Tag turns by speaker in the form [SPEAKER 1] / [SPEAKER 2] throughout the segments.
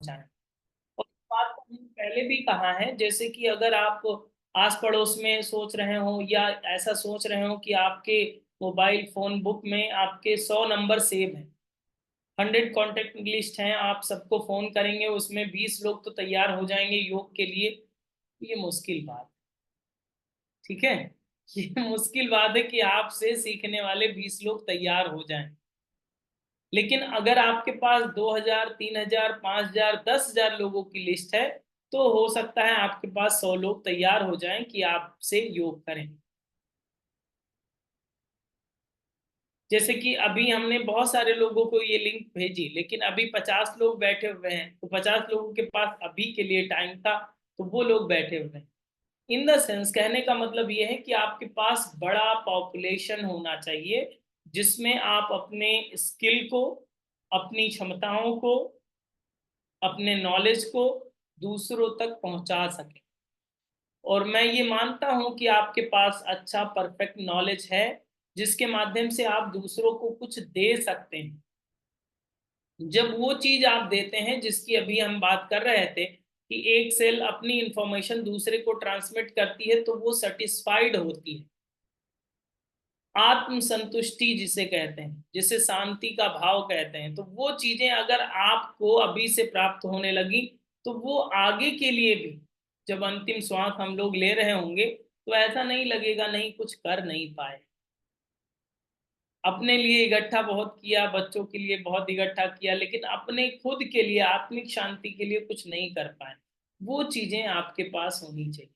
[SPEAKER 1] जाए। और बात को हमने पहले भी कहा है, जैसे कि अगर आप आस पड़ोस में सोच रहे हो या ऐसा सोच रहे हो कि आपके मोबाइल फोन बुक में आपके 100 नंबर सेव हैं, 100 कॉन्टेक्ट लिस्ट हैं, आप सबको फोन करेंगे उसमें 20 लोग तो तैयार हो जाएंगे योग के लिए, ये मुश्किल बात। ठीक है, ये मुश्किल बात है कि आपसे सीखने वाले 20 लोग तैयार हो जाएं। लेकिन अगर आपके पास 2000, 3000, 5000, 10,000 लोगों की लिस्ट है, तो हो सकता है आपके पास 100 लोग तैयार हो जाएं कि आपसे योग करें। जैसे कि अभी हमने बहुत सारे लोगों को ये लिंक भेजी, लेकिन अभी 50 लोग बैठे हुए हैं, तो 50 लोगों के पास अभी के लिए टाइम था, तो वो लोग बैठे हुए हैं। इन द सेंस कहने का मतलब ये है कि आपके पास बड़ा पॉपुलेशन होना चाहिए, जिसमें आप अपने स्किल को, अपनी क्षमताओं को, अपने नॉलेज को दूसरों तक पहुंचा सके। और मैं ये मानता हूं कि आपके पास अच्छा परफेक्ट नॉलेज है, जिसके माध्यम से आप दूसरों को कुछ दे सकते हैं। जब वो चीज आप देते हैं जिसकी अभी हम बात कर रहे थे कि एक सेल अपनी इंफॉर्मेशन दूसरे को ट्रांसमिट करती है, तो वो सेटिस्फाइड होती है। आत्म संतुष्टि जिसे कहते हैं, जिसे शांति का भाव कहते हैं, तो वो चीजें अगर आपको अभी से प्राप्त होने लगी, तो वो आगे के लिए भी, जब अंतिम श्वास हम लोग ले रहे होंगे, तो ऐसा नहीं लगेगा नहीं कुछ कर नहीं पाए। अपने लिए इकट्ठा बहुत किया, बच्चों के लिए बहुत इकट्ठा किया, लेकिन अपने खुद के लिए आत्मिक शांति के लिए कुछ नहीं कर पाए। वो चीजें आपके पास होनी चाहिए।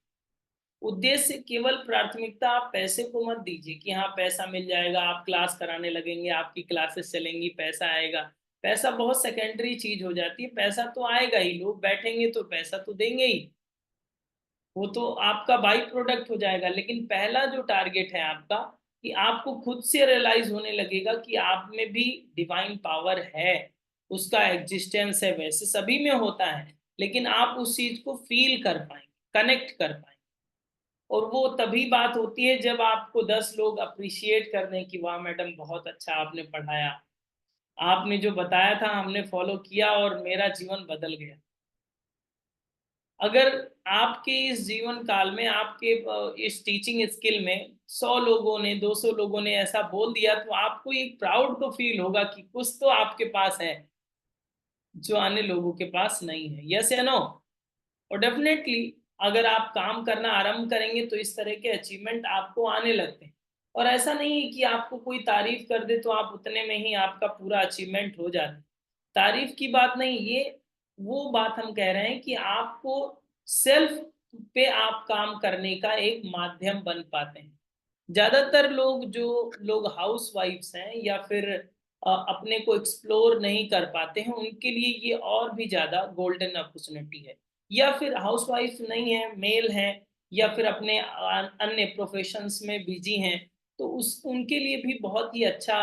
[SPEAKER 1] उद्देश्य केवल प्राथमिकता आप पैसे को मत दीजिए कि हाँ पैसा मिल जाएगा, आप क्लास कराने लगेंगे, आपकी क्लासेस चलेंगी, पैसा आएगा। पैसा बहुत सेकेंडरी चीज हो जाती है, पैसा तो आएगा ही, लोग बैठेंगे तो पैसा तो देंगे ही, वो तो आपका बाई प्रोडक्ट हो जाएगा। लेकिन पहला जो टारगेट है आपका, कि आपको खुद से रियलाइज होने लगेगा कि आप में भी डिवाइन पावर है, उसका एग्जिस्टेंस है, वैसे सभी में होता है, लेकिन आप उस चीज को फील कर पाएंगे, कनेक्ट कर पाएंगे। और वो तभी बात होती है जब आपको 10 लोग अप्रिशिएट कर दें कि वाह मैडम बहुत अच्छा आपने पढ़ाया, आपने जो बताया था हमने फॉलो किया और मेरा जीवन बदल गया। अगर आपके इस जीवन काल में, आपके इस टीचिंग स्किल में 100 लोगों ने, 200 लोगों ने ऐसा बोल दिया, तो आपको एक प्राउड तो फील होगा कि कुछ तो आपके पास है जो अन्य लोगों के पास नहीं है। यस या नो? और डेफिनेटली अगर आप काम करना आरंभ करेंगे तो इस तरह के अचीवमेंट आपको आने लगते हैं। और ऐसा नहीं है कि आपको कोई तारीफ कर दे तो आप उतने में ही आपका पूरा अचीवमेंट हो जाता है। तारीफ की बात नहीं, ये वो बात हम कह रहे हैं कि आपको सेल्फ पे आप काम करने का एक माध्यम बन पाते हैं। ज्यादातर लोग, जो लोग हाउस वाइफ्स हैं या फिर अपने को एक्सप्लोर नहीं कर पाते हैं, उनके लिए ये और भी ज्यादा गोल्डन अपॉर्चुनिटी है। या फिर हाउस वाइफ नहीं है, मेल हैं, या फिर अपने अन्य प्रोफेशंस में बिजी हैं, तो उस उनके लिए भी बहुत ही अच्छा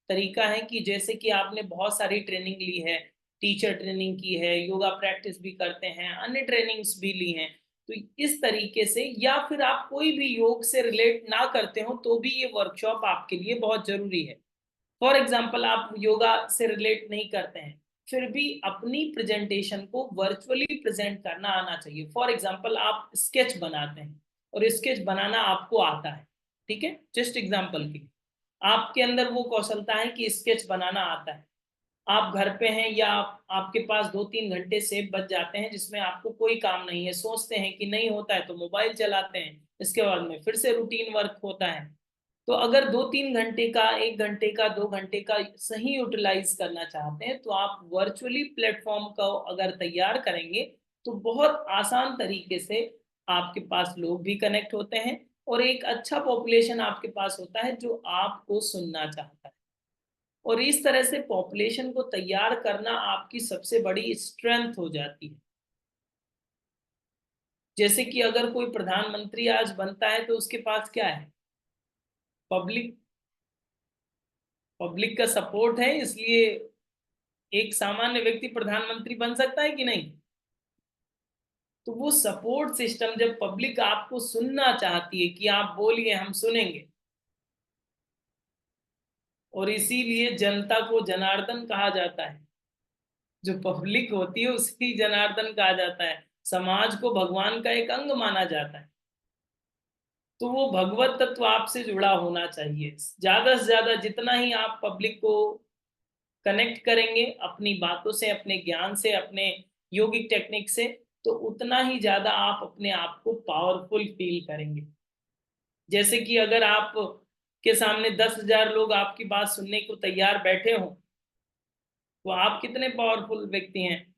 [SPEAKER 1] तरीका है कि जैसे कि आपने बहुत सारी ट्रेनिंग ली है, टीचर ट्रेनिंग की है, योगा प्रैक्टिस भी करते हैं, अन्य ट्रेनिंग्स भी ली हैं, तो इस तरीके से, या फिर आप कोई भी योग से रिलेट ना करते हो तो भी ये वर्कशॉप आपके लिए बहुत जरूरी है। फॉर एग्जाम्पल आप योगा से रिलेट नहीं करते हैं, फिर भी अपनी प्रेजेंटेशन को वर्चुअली प्रेजेंट करना आना चाहिए। फॉर एग्जाम्पल आप स्केच बनाते हैं और स्केच बनाना आपको आता है, ठीक है, जस्ट एग्जाम्पल के लिए आपके अंदर वो कौशलता है कि स्केच बनाना आता है। आप घर पे हैं या आपके पास 2-3 घंटे सेब बच जाते हैं जिसमें आपको कोई काम नहीं है, सोचते हैं कि नहीं होता है तो मोबाइल चलाते हैं, इसके बाद में फिर से रूटीन वर्क होता है। तो अगर 2-3 घंटे का, 1 घंटे का, 2 घंटे का सही यूटिलाइज करना चाहते हैं, तो आप वर्चुअली प्लेटफॉर्म का अगर तैयार करेंगे, तो बहुत आसान तरीके से आपके पास लोग भी कनेक्ट होते हैं और एक अच्छा पॉपुलेशन आपके पास होता है जो आपको सुनना चाहता है। और इस तरह से पॉपुलेशन को तैयार करना आपकी सबसे बड़ी स्ट्रेंथ हो जाती है। जैसे कि अगर कोई प्रधानमंत्री आज बनता है तो उसके पास क्या है? पब्लिक, पब्लिक का सपोर्ट है, इसलिए एक सामान्य व्यक्ति प्रधानमंत्री बन सकता है कि नहीं? तो वो सपोर्ट सिस्टम, जब पब्लिक आपको सुनना चाहती है कि आप बोलिए हम सुनेंगे, और इसीलिए जनता को जनार्दन कहा जाता है। जो पब्लिक होती है उसी जनार्दन कहा जाता है। समाज को भगवान का एक अंग माना जाता है। तो वो भगवत तत्व आपसे जुड़ा होना चाहिए। ज्यादा से ज्यादा जितना ही आप पब्लिक को कनेक्ट करेंगे अपनी बातों से, अपने ज्ञान से, अपने योगिक टेक्निक से, तो उतना ही ज्यादा आप अपने आप को पावरफुल फील करेंगे। जैसे कि अगर आप के सामने 10,000 लोग आपकी बात सुनने को तैयार बैठे हों, तो आप कितने पावरफुल व्यक्ति हैं।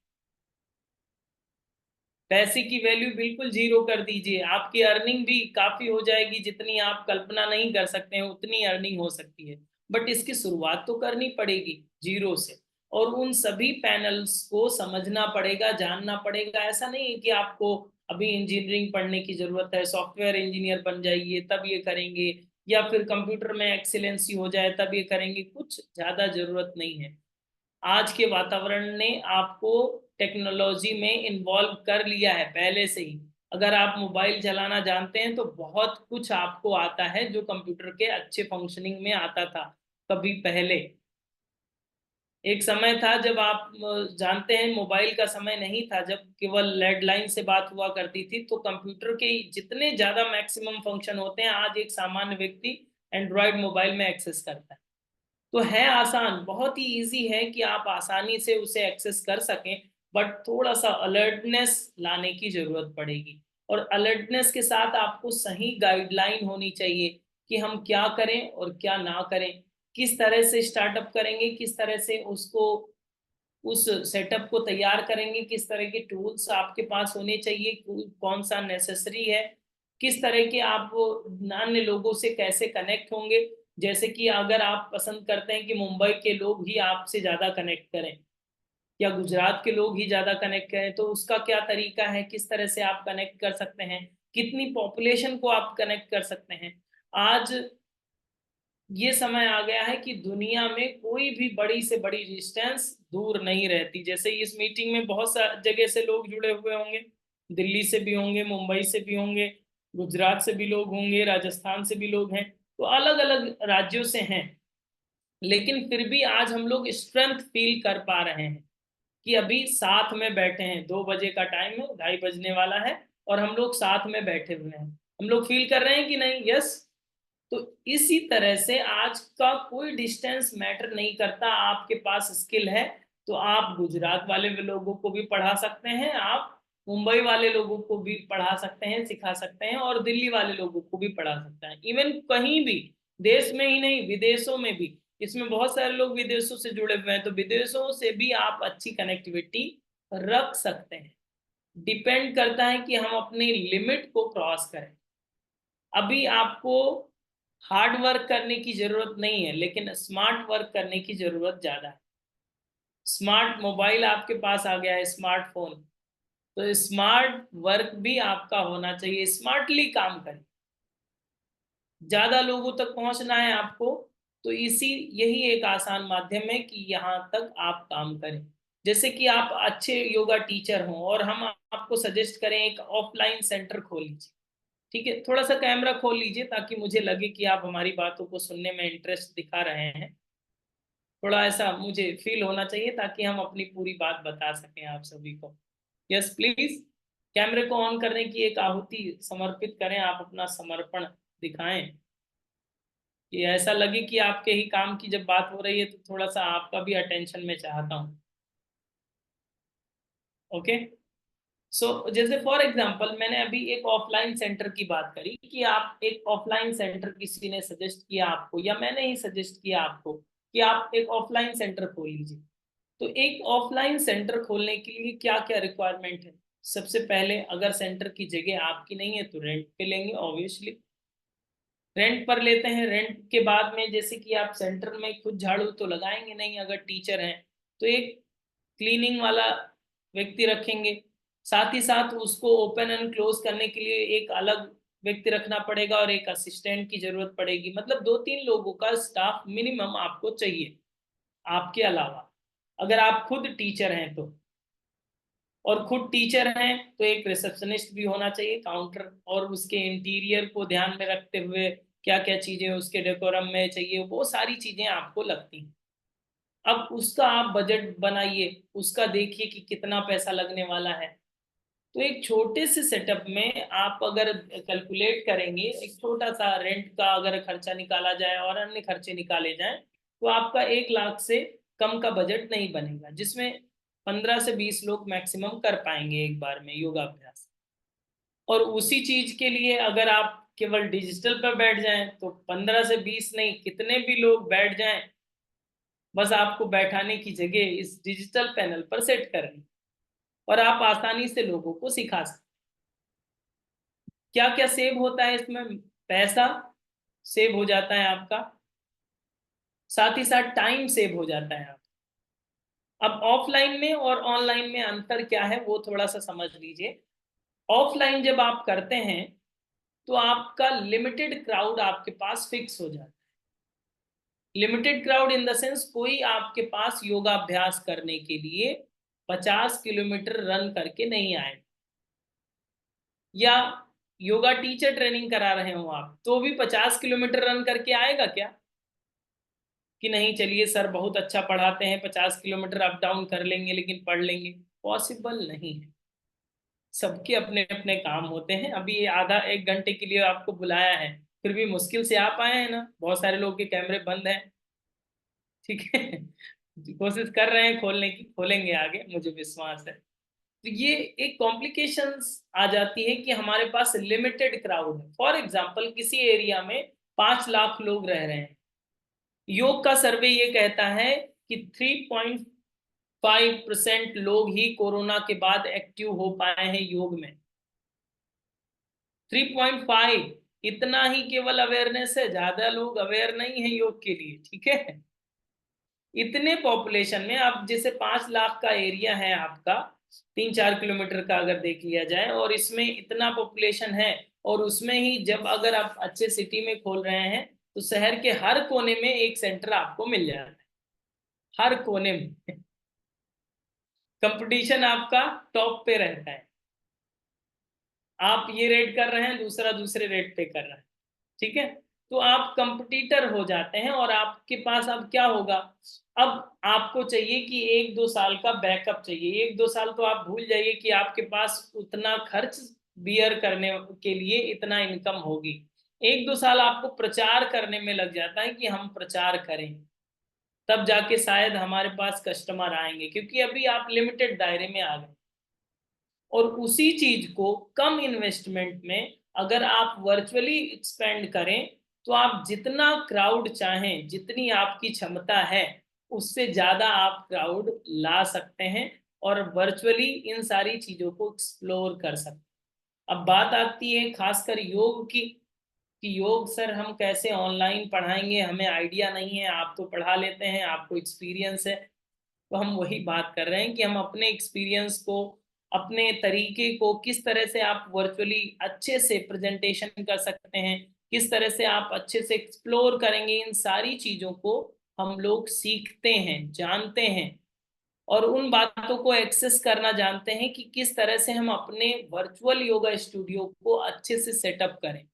[SPEAKER 1] पैसे की वैल्यू बिल्कुल जीरो कर दीजिए, आपकी अर्निंग भी काफी हो जाएगी, जितनी आप कल्पना नहीं कर सकते हैं उतनी अर्निंग हो सकती है। बट इसकी शुरुआत तो करनी पड़ेगी जीरो से, और उन सभी पैनल्स को समझना पड़ेगा, जानना पड़ेगा। ऐसा नहीं है कि आपको अभी इंजीनियरिंग पढ़ने की जरूरत है, सॉफ्टवेयर इंजीनियर बन जाइए तब ये करेंगे, या फिर कंप्यूटर में एक्सीलेंसी हो जाए तब ये करेंगे, कुछ ज्यादा जरूरत नहीं है। आज के वातावरण ने आपको टेक्नोलॉजी में इन्वॉल्व कर लिया है पहले से ही। अगर आप मोबाइल चलाना जानते हैं तो बहुत कुछ आपको आता है जो कंप्यूटर के अच्छे फंक्शनिंग में आता था कभी पहले। एक समय था जब आप जानते हैं मोबाइल का समय नहीं था, जब केवल लैंडलाइन से बात हुआ करती थी, तो कंप्यूटर के जितने ज्यादा मैक्सिमम फंक्शन होते हैं आज एक सामान्य व्यक्ति एंड्रॉयड मोबाइल में एक्सेस करता है। तो है आसान, बहुत ही इजी है कि आप आसानी से उसे एक्सेस कर सकें। बट थोड़ा सा अलर्टनेस लाने की जरूरत पड़ेगी, और अलर्टनेस के साथ आपको सही गाइडलाइन होनी चाहिए कि हम क्या करें और क्या ना करें, किस तरह से स्टार्टअप करेंगे, किस तरह से उसको उस सेटअप को तैयार करेंगे, किस तरह के टूल्स आपके पास होने चाहिए, कौन सा नेसेसरी है, किस तरह के आप अन्य लोगों से कैसे कनेक्ट होंगे। जैसे कि अगर आप पसंद करते हैं कि मुंबई के लोग ही आपसे ज़्यादा कनेक्ट करें, या गुजरात के लोग ही ज़्यादा कनेक्ट करें, तो उसका क्या तरीका है, किस तरह से आप कनेक्ट कर सकते हैं, कितनी पॉपुलेशन को आप कनेक्ट कर सकते हैं। आज ये समय आ गया है कि दुनिया में कोई भी बड़ी से बड़ी डिस्टेंस दूर नहीं रहती। जैसे इस मीटिंग में बहुत सा जगह से लोग जुड़े हुए होंगे, दिल्ली से भी होंगे, मुंबई से भी होंगे, गुजरात से भी लोग होंगे, राजस्थान से भी लोग हैं, तो अलग अलग राज्यों से हैं। लेकिन फिर भी आज हम लोग स्ट्रेंथ फील कर पा रहे हैं कि अभी साथ में बैठे हैं, 2 बजे का टाइम है, 2:30 बजने वाला है, और हम लोग साथ में बैठे हुए हैं। हम लोग फील कर रहे हैं कि नहीं? यस। तो इसी तरह से आज का कोई डिस्टेंस मैटर नहीं करता। आपके पास स्किल है तो आप गुजरात वाले लोगों को भी पढ़ा सकते हैं, आप मुंबई वाले लोगों को भी पढ़ा सकते हैं, सिखा सकते हैं, और दिल्ली वाले लोगों को भी पढ़ा सकते हैं। इवन कहीं भी, देश में ही नहीं विदेशों में भी, इसमें बहुत सारे लोग विदेशों से जुड़े हुए हैं, तो विदेशों से भी आप अच्छी कनेक्टिविटी रख सकते हैं। डिपेंड करता है कि हम अपनी लिमिट को क्रॉस करें। अभी आपको हार्ड वर्क करने की जरूरत नहीं है, लेकिन स्मार्ट वर्क करने की जरूरत ज्यादा है। स्मार्ट मोबाइल आपके पास आ गया है, स्मार्टफोन, तो स्मार्ट वर्क भी आपका होना चाहिए। स्मार्टली काम करें, ज्यादा लोगों तक पहुंचना है आपको, तो इसी यही एक आसान माध्यम है कि यहाँ तक आप काम करें। जैसे कि आप अच्छे योगा टीचर हों और हम आपको सजेस्ट करें एक ऑफलाइन सेंटर खोल लीजिए। ठीक है, थोड़ा सा कैमरा खोल लीजिए ताकि मुझे लगे कि आप हमारी बातों को सुनने में इंटरेस्ट दिखा रहे हैं। थोड़ा ऐसा मुझे फील होना चाहिए ताकि हम अपनी पूरी बात बता सकें आप सभी को। यस प्लीज, कैमरे को ऑन करने की एक आहुति समर्पित करें, आप अपना समर्पण दिखाएं कि ऐसा लगे कि आपके ही काम की जब बात हो रही है तो थोड़ा सा आपका भी अटेंशन में चाहता हूँ। ओके। सो जैसे फॉर एग्जांपल मैंने अभी एक ऑफलाइन सेंटर की बात करी कि आप एक ऑफलाइन सेंटर किसी ने सजेस्ट किया आपको, या मैंने ही सजेस्ट किया आपको कि आप एक ऑफलाइन सेंटर खोल लीजिए। तो एक ऑफलाइन सेंटर खोलने के लिए क्या क्या रिक्वायरमेंट है? सबसे पहले, अगर सेंटर की जगह आपकी नहीं है तो रेंट पे लेंगे ऑब्वियसली। रेंट पर लेते हैं, रेंट के बाद में जैसे कि आप सेंटर में खुद झाड़ू तो लगाएंगे नहीं, अगर टीचर हैं तो एक क्लीनिंग वाला व्यक्ति रखेंगे। साथ ही साथ उसको ओपन एंड क्लोज करने के लिए एक अलग व्यक्ति रखना पड़ेगा, और एक असिस्टेंट की जरूरत पड़ेगी। मतलब 2-3 लोगों का स्टाफ मिनिमम आपको चाहिए। आपके अलावा अगर आप खुद टीचर हैं तो, और खुद टीचर हैं तो एक रिसेप्शनिस्ट भी होना चाहिए, काउंटर, और उसके इंटीरियर को ध्यान में रखते हुए क्या क्या चीजें उसके डेकोरम में चाहिए, वो सारी चीजें आपको लगती हैं। अब उसका आप बजट बनाइए, उसका देखिए कि कितना पैसा लगने वाला है। तो एक छोटे से सेटअप में आप अगर कैलकुलेट करेंगे, एक छोटा सा रेंट का अगर खर्चा निकाला जाए और अन्य खर्चे निकाले जाएं, तो आपका 1 लाख से कम का बजट नहीं बनेगा, जिसमें 15 से 20 लोग मैक्सिमम कर पाएंगे एक बार में योगाभ्यास। और उसी चीज के लिए अगर आप केवल डिजिटल पर बैठ जाएं तो 15 से 20 नहीं, कितने भी लोग बैठ जाएं, बस आपको बैठाने की जगह इस डिजिटल पैनल पर सेट करनी और आप आसानी से लोगों को सिखा सकते। क्या क्या सेव होता है इसमें? पैसा सेव हो जाता है आपका, साथ ही साथ टाइम सेव हो जाता है आप। अब ऑफलाइन में और ऑनलाइन में अंतर क्या है वो थोड़ा सा समझ लीजिए। ऑफलाइन जब आप करते हैं तो आपका लिमिटेड क्राउड आपके पास फिक्स हो जाता है। Limited crowd in the sense, कोई आपके पास योगाभ्यास करने के लिए 50 किलोमीटर रन करके नहीं आए, या योगा टीचर ट्रेनिंग करा रहे हो आप तो भी 50 किलोमीटर रन करके आएगा क्या? कि नहीं चलिए सर बहुत अच्छा पढ़ाते हैं, 50 किलोमीटर अप डाउन कर लेंगे लेकिन पढ़ लेंगे। पॉसिबल नहीं है। सबके अपने अपने काम होते हैं। अभी ये आधा 1 घंटे के लिए आपको बुलाया है, फिर भी मुश्किल से आप आए हैं ना, बहुत सारे लोग के कैमरे बंद हैं। ठीक है। कोशिश कर रहे हैं खोलने की, खोलेंगे आगे, मुझे विश्वास है। तो ये एक कॉम्प्लिकेशंस आ जाती है कि हमारे पास लिमिटेड क्राउड है। फॉर एग्जांपल किसी एरिया में 5 लाख लोग रह रहे हैं, योग का सर्वे ये कहता है कि 3.5% लोग ही कोरोना के बाद एक्टिव हो पाए हैं योग में। 3.5, इतना ही केवल अवेयरनेस है, ज्यादा लोग अवेयर नहीं है योग के लिए। ठीक है। इतने पॉपुलेशन में, अब जैसे 5 लाख का एरिया है आपका, 3-4 किलोमीटर का अगर देख लिया जाए, और इसमें इतना पॉपुलेशन है, और उसमें ही जब अगर आप अच्छे सिटी में खोल रहे हैं तो शहर के हर कोने में एक सेंटर आपको मिल जाता है, हर कोने में। कंपटीशन आपका टॉप पे रहता है। आप ये रेट कर रहे हैं, दूसरा दूसरे रेट पे कर रहा है। ठीक है। तो आप कंपटीटर हो जाते हैं, और आपके पास अब क्या होगा? अब आपको चाहिए कि 1-2 साल का बैकअप चाहिए। 1-2 साल तो आप भूल जाइए कि आपके पास उतना खर्च बियर करने के लिए इतना इनकम होगी। 1-2 साल आपको प्रचार करने में लग जाता है कि हम प्रचार करें, तब जाके शायद हमारे पास कस्टमर आएंगे, क्योंकि अभी आप लिमिटेड दायरे में आ गए। और उसी चीज को कम इन्वेस्टमेंट में अगर आप वर्चुअली एक्सपेंड करें, तो आप जितना क्राउड चाहें, जितनी आपकी क्षमता है, उससे ज्यादा आप क्राउड ला सकते हैं और वर्चुअली इन सारी चीजों को एक्सप्लोर कर सकते हैं। अब बात आती है खासकर योग की, कि योग सर हम कैसे ऑनलाइन पढ़ाएंगे, हमें आइडिया नहीं है, आप तो पढ़ा लेते हैं, आपको एक्सपीरियंस है। तो हम वही बात कर रहे हैं कि हम अपने एक्सपीरियंस को, अपने तरीके को, किस तरह से आप वर्चुअली अच्छे से प्रेजेंटेशन कर सकते हैं, किस तरह से आप अच्छे से एक्सप्लोर करेंगे, इन सारी चीज़ों को हम लोग सीखते हैं, जानते हैं, और उन बातों को एक्सेस करना जानते हैं कि किस तरह से हम अपने वर्चुअल योगा स्टूडियो को अच्छे से सेटअप करें।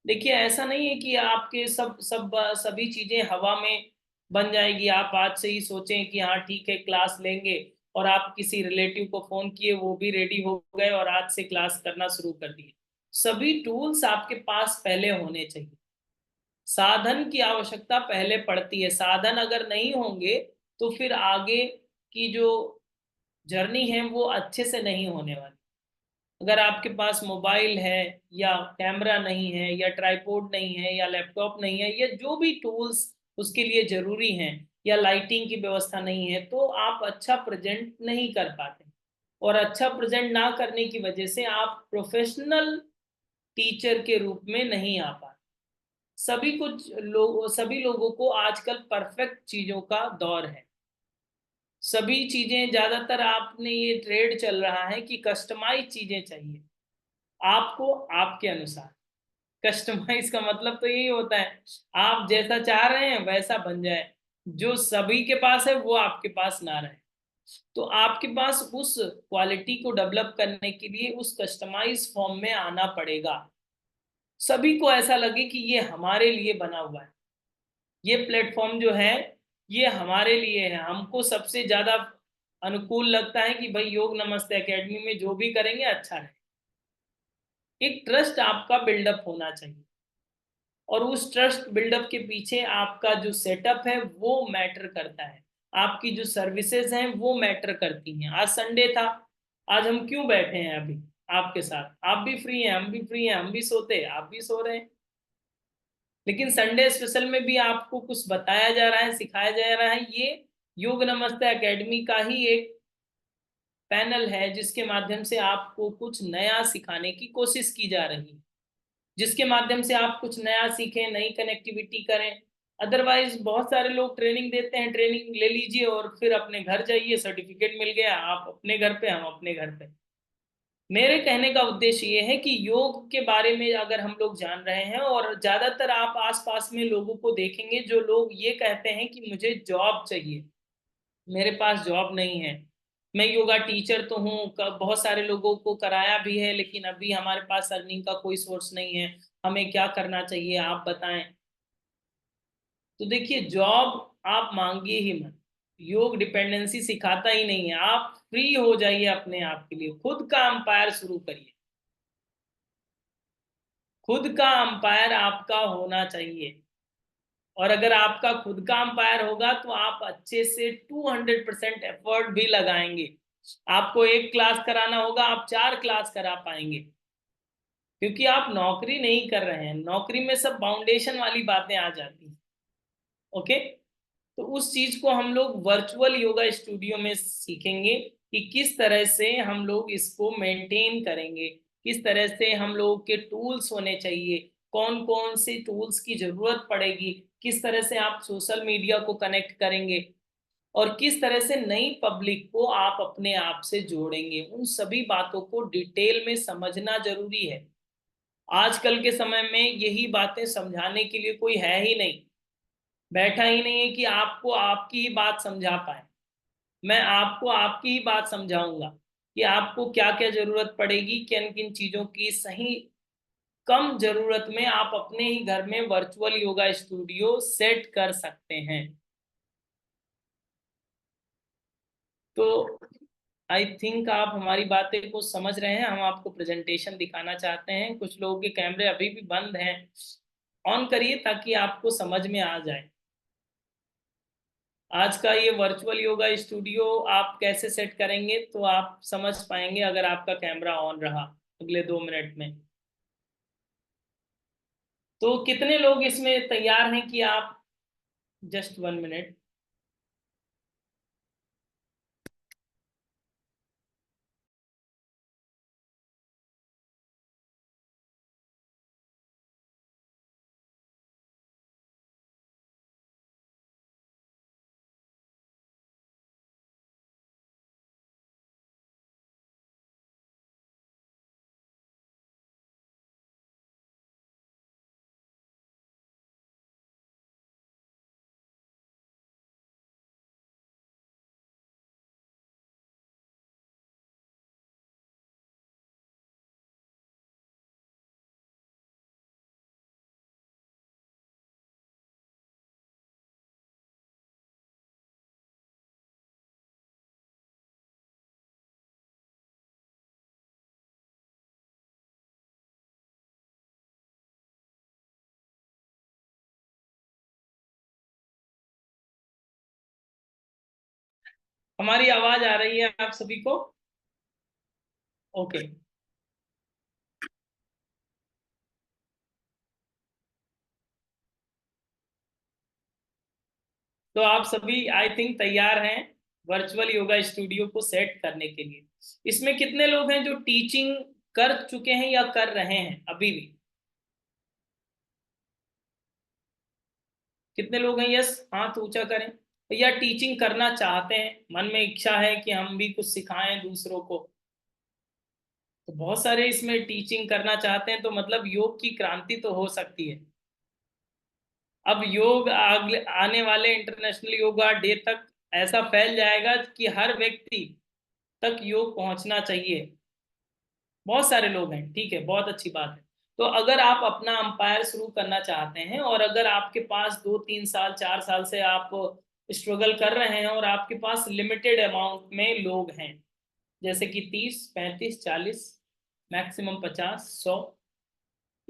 [SPEAKER 1] देखिए ऐसा नहीं है कि आपके सब सब सभी चीजें हवा में बन जाएगी। आप आज से ही सोचें कि हाँ ठीक है क्लास लेंगे, और आप किसी रिलेटिव को फोन किए, वो भी रेडी हो गए और आज से क्लास करना शुरू कर दिए। सभी टूल्स आपके पास पहले होने चाहिए। साधन की आवश्यकता पहले पड़ती है। साधन अगर नहीं होंगे तो फिर आगे की जो जर्नी है वो अच्छे से नहीं होने वाली। अगर आपके पास मोबाइल है, या कैमरा नहीं है, या ट्राइपॉड नहीं है, या लैपटॉप नहीं है, या जो भी टूल्स उसके लिए जरूरी हैं, या लाइटिंग की व्यवस्था नहीं है, तो आप अच्छा प्रेजेंट नहीं कर पाते। और अच्छा प्रेजेंट ना करने की वजह से आप प्रोफेशनल टीचर के रूप में नहीं आ पाते। सभी लोगों को आजकल परफेक्ट चीजों का दौर है। सभी चीजें, ज्यादातर आपने ये ट्रेड चल रहा है कि कस्टमाइज चीजें चाहिए आपको, आपके अनुसार। कस्टमाइज का मतलब तो यही होता है, आप जैसा चाह रहे हैं वैसा बन जाए, जो सभी के पास है वो आपके पास ना रहे। तो आपके पास उस क्वालिटी को डेवलप करने के लिए उस कस्टमाइज फॉर्म में आना पड़ेगा। सभी को ऐसा लगे कि ये हमारे लिए बना हुआ है। ये प्लेटफॉर्म जो है, ये हमारे लिए है। हमको सबसे ज्यादा अनुकूल लगता है कि भाई योग नमस्ते एकेडमी में जो भी करेंगे अच्छा है। एक ट्रस्ट आपका बिल्डअप होना चाहिए, और उस ट्रस्ट बिल्डअप के पीछे आपका जो सेटअप है वो मैटर करता है। आपकी जो सर्विसेज हैं वो मैटर करती हैं। आज संडे था, आज हम क्यों बैठे हैं अभी आपके साथ? आप भी फ्री हैं, हम भी फ्री हैं, हम भी सोते हैं, आप भी सो रहे हैं। लेकिन संडे स्पेशल में भी आपको कुछ बताया जा रहा है, सिखाया जा रहा है। ये योग नमस्ते एकेडमी का ही एक पैनल है जिसके माध्यम से आपको कुछ नया सिखाने की कोशिश की जा रही है, जिसके माध्यम से आप कुछ नया सीखें, नई कनेक्टिविटी करें। अदरवाइज बहुत सारे लोग ट्रेनिंग देते हैं, ट्रेनिंग ले लीजिए और फिर अपने घर जाइए, सर्टिफिकेट मिल गया, आप अपने घर पे, हम अपने घर पे। मेरे कहने का उद्देश्य ये है कि योग के बारे में अगर हम लोग जान रहे हैं, और ज्यादातर आप आसपास में लोगों को देखेंगे जो लोग ये कहते हैं कि मुझे जॉब चाहिए, मेरे पास जॉब नहीं है, मैं योगा टीचर तो हूँ, बहुत सारे लोगों को कराया भी है, लेकिन अभी हमारे पास अर्निंग का कोई सोर्स नहीं है, हमें क्या करना चाहिए आप बताएं। तो देखिए, जॉब आप मांगिए ही मत। योग डिपेंडेंसी सिखाता ही नहीं है। आप फ्री हो जाइए, अपने आप के लिए खुद का अंपायर शुरू करिए। खुद का अंपायर आपका होना चाहिए, और अगर आपका खुद का अंपायर होगा तो आप अच्छे से 200% एफर्ट भी लगाएंगे। आपको एक क्लास कराना होगा, आप 4 क्लास करा पाएंगे, क्योंकि आप नौकरी नहीं कर रहे हैं। नौकरी में सब फाउंडेशन वाली बातें आ जाती हैं। ओके, तो उस चीज को हम लोग वर्चुअल योगा स्टूडियो में सीखेंगे कि किस तरह से हम लोग इसको मेंटेन करेंगे, किस तरह से हम लोग के टूल्स होने चाहिए, कौन कौन से टूल्स की जरूरत पड़ेगी, किस तरह से आप सोशल मीडिया को कनेक्ट करेंगे, और किस तरह से नई पब्लिक को आप अपने आप से जोड़ेंगे। उन सभी बातों को डिटेल में समझना जरूरी है। आजकल के समय में यही बातें समझाने के लिए कोई है ही नहीं, बैठा ही नहीं है कि आपको आपकी ही बात समझा पाए। मैं आपको आपकी ही बात समझाऊंगा कि आपको क्या क्या जरूरत पड़ेगी, किन किन चीजों की सही कम जरूरत में आप अपने ही घर में वर्चुअल योगा स्टूडियो सेट कर सकते हैं। तो आई थिंक आप हमारी बातें को समझ रहे हैं। हम आपको प्रेजेंटेशन दिखाना चाहते हैं। कुछ लोगों के कैमरे अभी भी बंद हैं, ऑन करिए ताकि आपको समझ में आ जाए। आज का ये वर्चुअल योगा स्टूडियो आप कैसे सेट करेंगे तो आप समझ पाएंगे अगर आपका कैमरा ऑन रहा अगले 2 मिनट में। तो कितने लोग इसमें तैयार हैं कि आप, जस्ट 1 मिनट। हमारी आवाज आ रही है आप सभी को? ओके। तो आप सभी आई थिंक तैयार हैं वर्चुअल योगा स्टूडियो को सेट करने के लिए। इसमें कितने लोग हैं जो टीचिंग कर चुके हैं या कर रहे हैं अभी भी? कितने लोग हैं? यस, हाथ ऊंचा करें। या टीचिंग करना चाहते हैं, मन में इच्छा है कि हम भी कुछ सिखाएं दूसरों को। तो बहुत सारे इसमें टीचिंग करना चाहते हैं, तो मतलब योग की क्रांति तो हो सकती है। अब योग आने वाले इंटरनेशनल योगा डे तक ऐसा फैल जाएगा कि हर व्यक्ति तक योग पहुंचना चाहिए। बहुत सारे लोग हैं, ठीक है, बहुत अच्छी बात है। तो अगर आप अपना अंपायर शुरू करना चाहते हैं, और अगर आपके पास 2-3 साल 4 साल से आप स्ट्रगल कर रहे हैं और आपके पास लिमिटेड अमाउंट में लोग हैं, जैसे कि 30, 35, 40, मैक्सिमम 50, 100,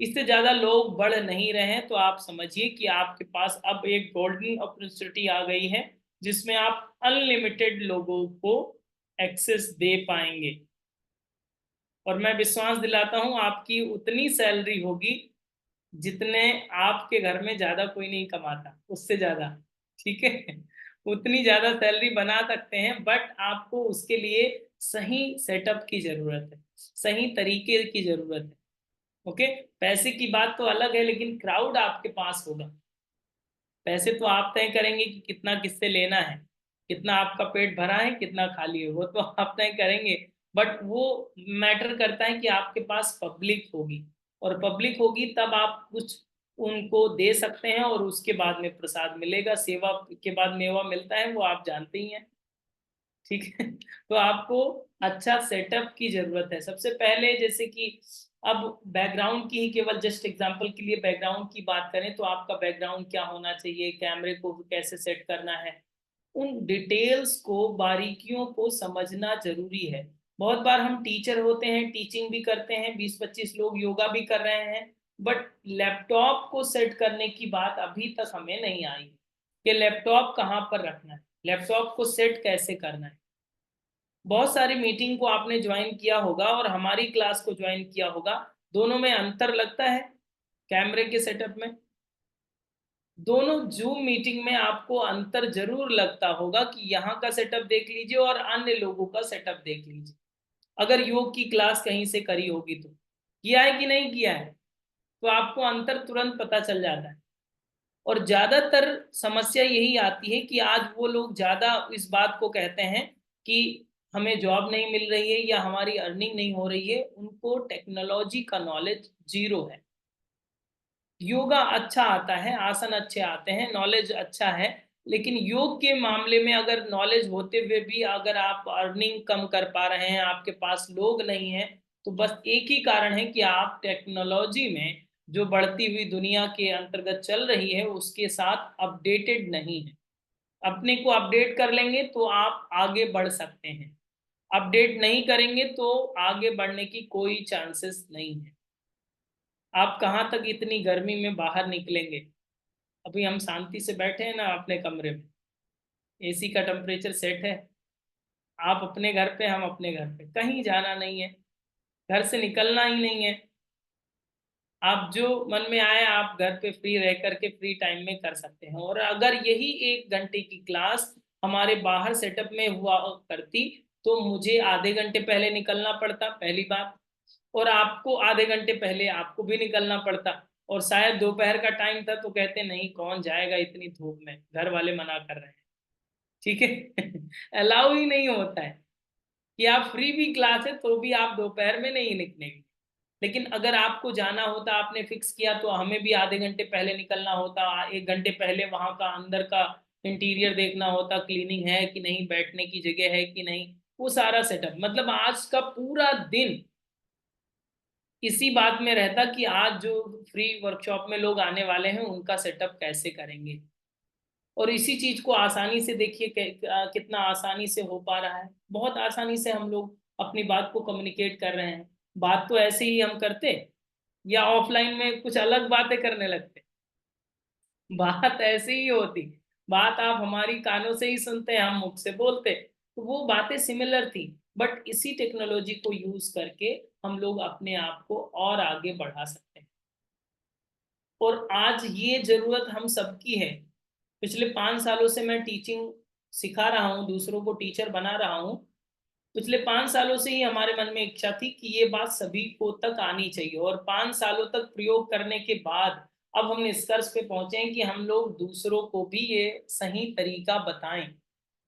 [SPEAKER 1] इससे ज्यादा लोग बढ़ नहीं रहे हैं, तो आप समझिए कि आपके पास अब एक गोल्डन अपॉर्चुनिटी आ गई है जिसमें आप अनलिमिटेड लोगों को एक्सेस दे पाएंगे। और मैं विश्वास दिलाता हूं आपकी उतनी सैलरी होगी जितने आपके घर में ज्यादा कोई नहीं कमाता, उससे ज्यादा। ठीक है, उतनी ज्यादा सैलरी बना सकते हैं, बट आपको उसके लिए सही सेटअप की जरूरत है, सही तरीके की जरूरत है। ओके, पैसे की बात तो अलग है, लेकिन क्राउड आपके पास होगा। पैसे तो आप तय करेंगे कि कितना किससे लेना है, कितना आपका पेट भरा है, कितना खाली है, वो तो आप तय करेंगे। बट वो मैटर करता है कि आपके पास पब्लिक होगी, और पब्लिक होगी तब आप कुछ उनको दे सकते हैं, और उसके बाद में प्रसाद मिलेगा, सेवा के बाद मेवा मिलता है, वो आप जानते ही हैं। ठीक है, तो आपको अच्छा सेटअप की जरूरत है सबसे पहले। जैसे कि अब बैकग्राउंड की ही केवल जस्ट एग्जांपल के लिए बैकग्राउंड की बात करें, तो आपका बैकग्राउंड क्या होना चाहिए, कैमरे को कैसे सेट करना है, उन डिटेल्स को, बारीकियों को समझना जरूरी है। बहुत बार हम टीचर होते हैं, टीचिंग भी करते हैं, 20-25 लोग योगा भी कर रहे हैं, बट लैपटॉप को सेट करने की बात अभी तक हमें नहीं आई कि लैपटॉप कहाँ पर रखना है, लैपटॉप को सेट कैसे करना है। बहुत सारी मीटिंग को आपने ज्वाइन किया होगा और हमारी क्लास को ज्वाइन किया होगा, दोनों में अंतर लगता है कैमरे के सेटअप में। दोनों जूम मीटिंग में आपको अंतर जरूर लगता होगा कि यहाँ का सेटअप देख लीजिए और अन्य लोगों का सेटअप देख लीजिए, अगर योग की क्लास कहीं से करी होगी तो। किया है कि नहीं किया है, तो आपको अंतर तुरंत पता चल जाता है। और ज्यादातर समस्या यही आती है कि आज वो लोग ज्यादा इस बात को कहते हैं कि हमें जॉब नहीं मिल रही है या हमारी अर्निंग नहीं हो रही है, उनको टेक्नोलॉजी का नॉलेज जीरो है। योगा अच्छा आता है, आसन अच्छे आते हैं, नॉलेज अच्छा है, लेकिन योग के मामले में अगर नॉलेज होते हुए भी अगर आप अर्निंग कम कर पा रहे हैं, आपके पास लोग नहीं हैं, तो बस एक ही कारण है कि आप टेक्नोलॉजी में जो बढ़ती हुई दुनिया के अंतर्गत चल रही है उसके साथ अपडेटेड नहीं है। अपने को अपडेट कर लेंगे तो आप आगे बढ़ सकते हैं, अपडेट नहीं करेंगे तो आगे बढ़ने की कोई चांसेस नहीं है। आप कहाँ तक इतनी गर्मी में बाहर निकलेंगे। अभी हम शांति से बैठे हैं ना अपने कमरे में, एसी का टेम्परेचर सेट है, आप अपने घर पे, हम अपने घर पे, कहीं जाना नहीं है, घर से निकलना ही नहीं है। आप जो मन में आए आप घर पे फ्री रह करके फ्री टाइम में कर सकते हैं। और अगर यही 1 घंटे की क्लास हमारे बाहर सेटअप में हुआ करती, तो मुझे आधे घंटे पहले निकलना पड़ता, पहली बात, और आपको आधे घंटे पहले आपको भी निकलना पड़ता, और शायद दोपहर का टाइम था तो कहते नहीं कौन जाएगा इतनी धूप में, घर वाले मना कर रहे हैं। ठीक है, अलाउ ही नहीं होता है कि आप फ्री भी क्लास है तो भी आप दोपहर में नहीं निकलेंगे। लेकिन अगर आपको जाना होता, आपने फिक्स किया, तो हमें भी आधे घंटे पहले निकलना होता, 1 घंटे पहले वहां का अंदर का इंटीरियर देखना होता, क्लीनिंग है कि नहीं, बैठने की जगह है कि नहीं, वो सारा सेटअप। मतलब आज का पूरा दिन इसी बात में रहता कि आज जो फ्री वर्कशॉप में लोग आने वाले हैं उनका सेटअप कैसे करेंगे। और इसी चीज को आसानी से देखिए कितना आसानी से हो पा रहा है, बहुत आसानी से हम लोग अपनी बात को कम्युनिकेट कर रहे हैं। बात तो ऐसे ही हम करते, या ऑफलाइन में कुछ अलग बातें करने लगते, बात ऐसे ही होती। बात आप हमारी कानों से ही सुनते, हम मुख से बोलते, तो वो बातें सिमिलर थी। बट इसी टेक्नोलॉजी को यूज करके हम लोग अपने आप को और आगे बढ़ा सकते हैं। और आज ये जरूरत हम सबकी है। पिछले 5 सालों से मैं टीचिंग सिखा रहा हूँ, दूसरों को टीचर बना रहा हूँ। पिछले 5 सालों से ही हमारे मन में इच्छा थी कि ये बात सभी को तक आनी चाहिए, और 5 सालों तक प्रयोग करने के बाद अब हम निष्कर्ष पे पहुंचे हैं कि हम लोग दूसरों को भी ये सही तरीका बताएं,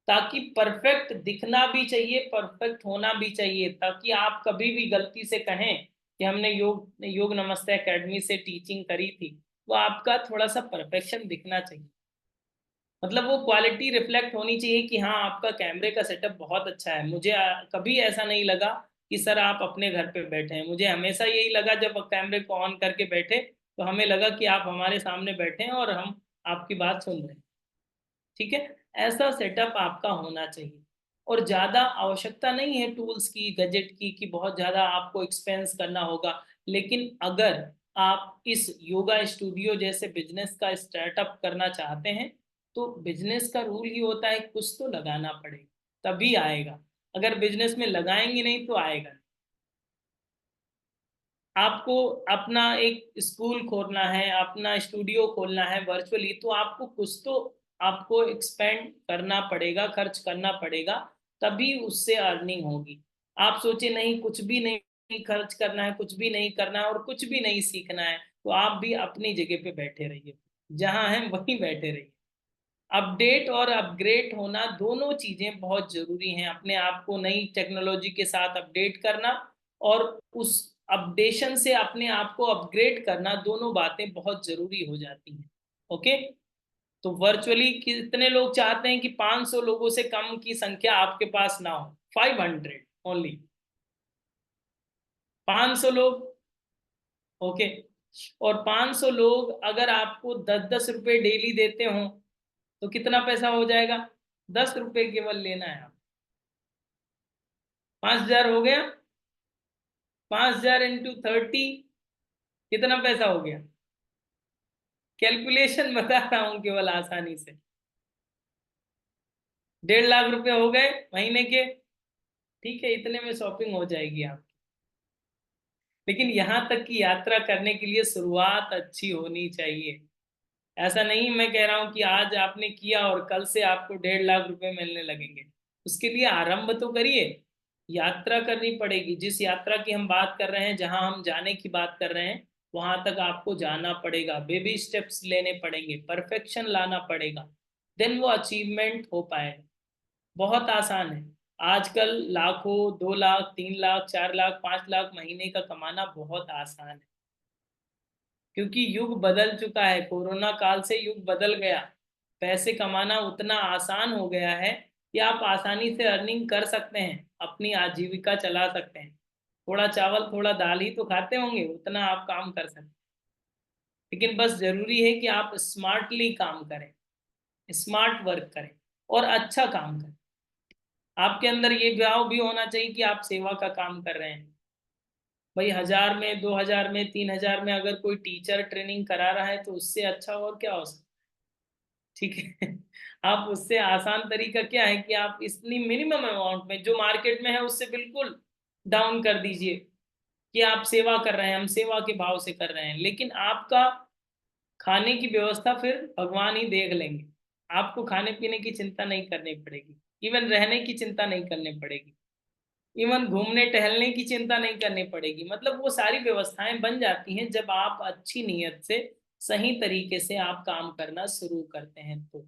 [SPEAKER 1] ताकि परफेक्ट दिखना भी चाहिए, परफेक्ट होना भी चाहिए, ताकि आप कभी भी गलती से कहें कि हमने योग योग नमस्ते एकेडमी से टीचिंग करी थी, तो आपका थोड़ा सा परफेक्शन दिखना चाहिए। मतलब वो क्वालिटी रिफ्लेक्ट होनी चाहिए कि हाँ आपका कैमरे का सेटअप बहुत अच्छा है। मुझे कभी ऐसा नहीं लगा कि सर आप अपने घर पे बैठे हैं, मुझे हमेशा यही लगा जब कैमरे को ऑन करके बैठे तो हमें लगा कि आप हमारे सामने बैठे हैं और हम आपकी बात सुन रहे हैं। ठीक है, ऐसा सेटअप आपका होना चाहिए। और ज़्यादा आवश्यकता नहीं है टूल्स की, गैजेट की, कि बहुत ज़्यादा आपको एक्सपेंस करना होगा। लेकिन अगर आप इस योगा स्टूडियो जैसे बिजनेस का स्टार्टअप करना चाहते हैं, तो बिजनेस का रूल ही होता है कुछ तो लगाना पड़ेगा, तभी आएगा। अगर बिजनेस में लगाएंगे नहीं तो आएगा नहीं। आपको अपना एक स्कूल खोलना है, अपना स्टूडियो खोलना है वर्चुअली, तो आपको कुछ तो आपको एक्सपेंड करना पड़ेगा, खर्च करना पड़ेगा, तभी उससे अर्निंग होगी। आप सोचे नहीं कुछ भी नहीं खर्च करना है, कुछ भी नहीं करना है और कुछ भी नहीं सीखना है, तो आप भी अपनी जगह पे बैठे रहिए, जहां हैं वहीं बैठे रहिए। अपडेट और अपग्रेड होना दोनों चीजें बहुत जरूरी हैं। अपने आप को नई टेक्नोलॉजी के साथ अपडेट करना और उस अपडेशन से अपने आप को अपग्रेड करना, दोनों बातें बहुत जरूरी हो जाती हैं। ओके। तो वर्चुअली कितने लोग चाहते हैं कि 500 लोगों से कम की संख्या आपके पास ना हो? 500 ओनली, 500 लोग। ओके। और 500 लोग अगर आपको 10-10 रुपए डेली देते हो, तो कितना पैसा हो जाएगा? 10 रुपए केवल लेना है। 5,000 हो गया। 5,000 इंटू 30 कितना पैसा हो गया? कैलकुलेशन बता रहा हूं केवल आसानी से। 1.5 लाख रुपए हो गए महीने के। ठीक है, इतने में शॉपिंग हो जाएगी आप। लेकिन यहां तक की यात्रा करने के लिए शुरुआत अच्छी होनी चाहिए। ऐसा नहीं मैं कह रहा हूं कि आज आपने किया और कल से आपको 1.5 लाख रुपए मिलने लगेंगे। उसके लिए आरंभ तो करिए। यात्रा करनी पड़ेगी। जिस यात्रा की हम बात कर रहे हैं, जहां हम जाने की बात कर रहे हैं, वहां तक आपको जाना पड़ेगा, बेबी स्टेप्स लेने पड़ेंगे, परफेक्शन लाना पड़ेगा, देन वो अचीवमेंट हो पाएगा। बहुत आसान है। आजकल लाखों, 2 लाख, 3 लाख, 4 लाख, 5 लाख महीने का कमाना बहुत आसान है। क्योंकि युग बदल चुका है, कोरोना काल से युग बदल गया। पैसे कमाना उतना आसान हो गया है कि आप आसानी से अर्निंग कर सकते हैं, अपनी आजीविका चला सकते हैं। थोड़ा चावल थोड़ा दाल ही तो खाते होंगे, उतना आप काम कर सकते हैं। लेकिन बस जरूरी है कि आप स्मार्टली काम करें, स्मार्ट वर्क करें और अच्छा काम करें। आपके अंदर ये भाव भी होना चाहिए कि आप सेवा का काम कर रहे हैं। भाई 1,000 में, 2,000 में, 3,000 में अगर कोई टीचर ट्रेनिंग करा रहा है, तो उससे अच्छा और क्या हो सकता है? ठीक है। आप उससे आसान तरीका क्या है कि आप इतनी मिनिमम अमाउंट में, जो मार्केट में है उससे बिल्कुल डाउन कर दीजिए, कि आप सेवा कर रहे हैं, हम सेवा के भाव से कर रहे हैं, लेकिन आपका खाने की व्यवस्था फिर भगवान ही देख लेंगे। आपको खाने पीने की चिंता नहीं करनी पड़ेगी, इवन रहने की चिंता नहीं करनी पड़ेगी, इवन घूमने टहलने की चिंता नहीं करनी पड़ेगी। मतलब वो सारी व्यवस्थाएं बन जाती हैं जब आप अच्छी नीयत से, सही तरीके से आप काम करना शुरू करते हैं तो।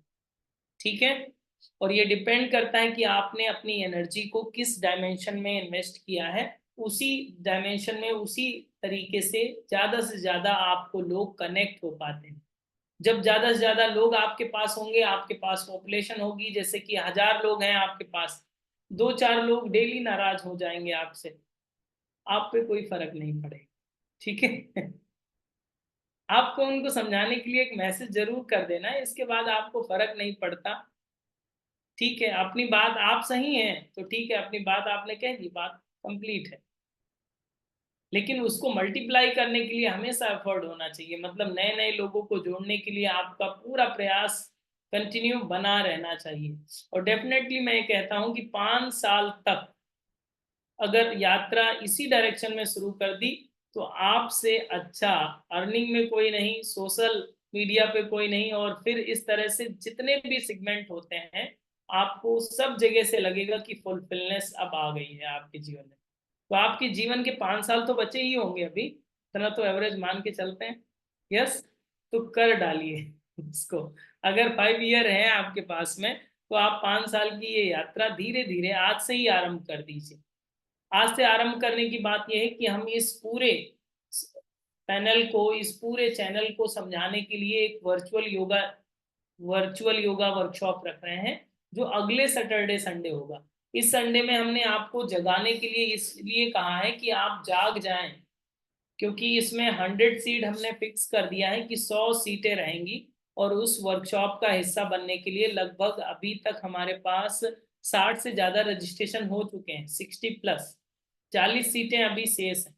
[SPEAKER 1] ठीक है। और ये डिपेंड करता है कि आपने अपनी एनर्जी को किस डायमेंशन में इन्वेस्ट किया है। उसी डायमेंशन में, उसी तरीके से ज्यादा आपको लोग कनेक्ट हो पाते हैं। जब ज्यादा से ज्यादा लोग आपके पास होंगे, आपके पास पॉपुलेशन होगी, जैसे कि 1,000 लोग हैं आपके पास, 2-4 लोग डेली नाराज हो जाएंगे आपसे, आप पे कोई फर्क नहीं पड़ेगा। ठीक है। आपको उनको समझाने के लिए एक मैसेज जरूर कर देना है, इसके बाद आपको फर्क नहीं पड़ता। ठीक है, अपनी बात आप सही हैं तो ठीक है, अपनी बात आपने कह दी, बात कंप्लीट है। लेकिन उसको मल्टीप्लाई करने के लिए हमेशा एफर्ट होना चाहिए। मतलब नए नए लोगों को जोड़ने के लिए आपका पूरा प्रयास कंटिन्यू बना रहना चाहिए। और डेफिनेटली मैं ये कहता हूं कि 5 साल तक अगर यात्रा इसी डायरेक्शन में शुरू कर दी, तो आपसे अच्छा अर्निंग में कोई नहीं, सोशल मीडिया पे कोई नहीं, और फिर इस तरह से जितने भी सेगमेंट होते हैं, आपको सब जगह से लगेगा कि फुलफिलनेस अब आ गई है आपके जीवन में। तो आपके जीवन के 5 साल तो बचे ही होंगे अभी, इतना तो एवरेज मान के चलते हैं। यस। तो कर डालिए इसको। अगर 5 ईयर है आपके पास में, तो आप 5 साल की ये यात्रा धीरे धीरे आज से ही आरंभ कर दीजिए। आज से आरंभ करने की बात यह है कि हम इस पूरे पैनल को, इस पूरे चैनल को समझाने के लिए एक वर्चुअल योगा वर्कशॉप रख रहे हैं, जो अगले सैटरडे संडे होगा। इस संडे में हमने आपको जगाने के लिए इसलिए कहा है कि आप जाग जाएं, क्योंकि इसमें 100 सीट हमने फिक्स कर दिया है कि 100 सीटें रहेंगी। और उस वर्कशॉप का हिस्सा बनने के लिए लगभग अभी तक हमारे पास 60 से ज़्यादा रजिस्ट्रेशन हो चुके हैं, 60+, 40 सीटें अभी शेष हैं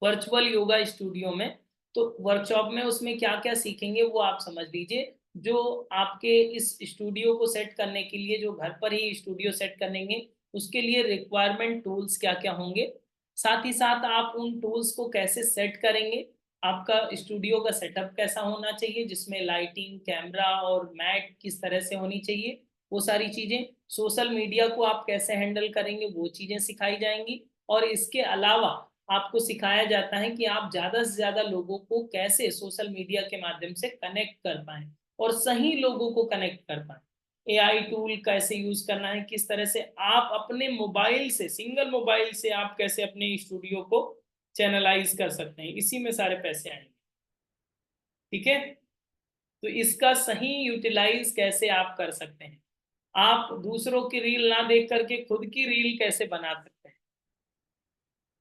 [SPEAKER 1] वर्चुअल योगा स्टूडियो में। तो वर्कशॉप में उसमें क्या क्या सीखेंगे वो आप समझ लीजिए। जो आपके इस स्टूडियो को सेट करने के लिए, जो घर पर ही स्टूडियो सेट करेंगे, उसके लिए रिक्वायरमेंट टूल्स क्या क्या होंगे, साथ ही साथ आप उन टूल्स को कैसे सेट करेंगे, आपका स्टूडियो का सेटअप कैसा होना चाहिए जिसमें लाइटिंग, कैमरा और मैट किस तरह से होनी चाहिए, वो सारी चीज़ें, सोशल मीडिया को आप कैसे हैंडल करेंगे वो चीज़ें सिखाई जाएंगी। और इसके अलावा आपको सिखाया जाता है कि आप ज़्यादा से ज़्यादा लोगों को कैसे सोशल मीडिया के माध्यम से कनेक्ट कर पाएँ और सही लोगों को कनेक्ट कर पाएँ। एआई टूल कैसे यूज़ करना है, किस तरह से आप अपने मोबाइल से, सिंगल मोबाइल से आप कैसे अपने स्टूडियो को चैनलाइज़ कर सकते हैं, इसी में सारे पैसे आएँगे। ठीक है? तो इसका सही यूटिलाइज़ कैसे आप कर सकते हैं। आप दूसरों की रील ना देख कर के खुद की रील कैसे बना सकते हैं।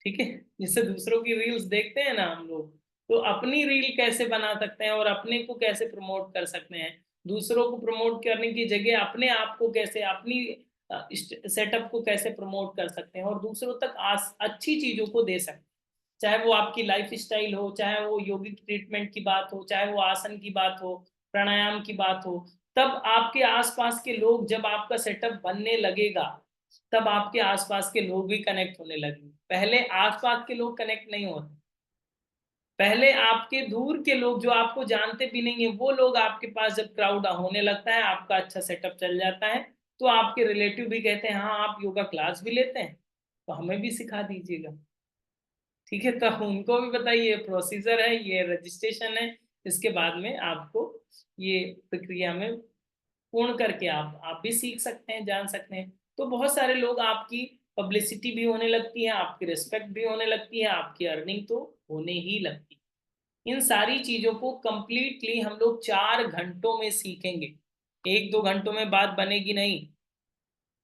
[SPEAKER 1] ठीक है? जैसे दूसरों की रील्स देखते हैं ना हम लोग, तो अपनी रील कैसे बना सकते हैं और अपने को कैसे प्रमोट कर सकते हैं। दूसरों को प्रमोट करने की जगह अपने आप को कैसे, अपनी सेटअप को कैसे प्रमोट कर सकते हैं और दूसरों तक अच्छी चीज़ों को दे सकते हैं। चाहे वो आपकी लाइफ़स्टाइल हो, चाहे वो योगिक ट्रीटमेंट की बात हो, चाहे वो आसन की बात हो, प्राणायाम की बात हो, तब आपके आस-पास के लोग, जब आपका सेटअप बनने लगेगा, तब आपके आस-पास के लोग भी कनेक्ट होने लगेंगे। पहले आस-पास के लोग कनेक्ट नहीं होते। पहले आपके दूर के लोग जो आपको जानते भी नहीं है, वो लोग आपके पास जब क्राउड होने लगता है, आपका अच्छा सेटअप चल जाता है, तो आपके रिलेटिव भी कहते हैं, "हाँ, आप योगा क्लास भी लेते हैं? तो हमें भी सिखा दीजिएगा।" ठीक है? तो उनको भी बताइए, प्रोसीजर है, ये रजिस्ट्रेशन है, इसके बाद में आपको ये प्रक्रिया में पूर्ण करके आप भी सीख सकते हैं, जान सकते हैं। तो बहुत सारे लोग, आपकी पब्लिसिटी भी होने लगती है, आपकी रिस्पेक्ट भी होने लगती है, आपकी अर्निंग तो होने ही लगती है। इन सारी चीज़ों को कंप्लीटली हम लोग 4 घंटों में सीखेंगे। 1-2 घंटों में बात बनेगी नहीं।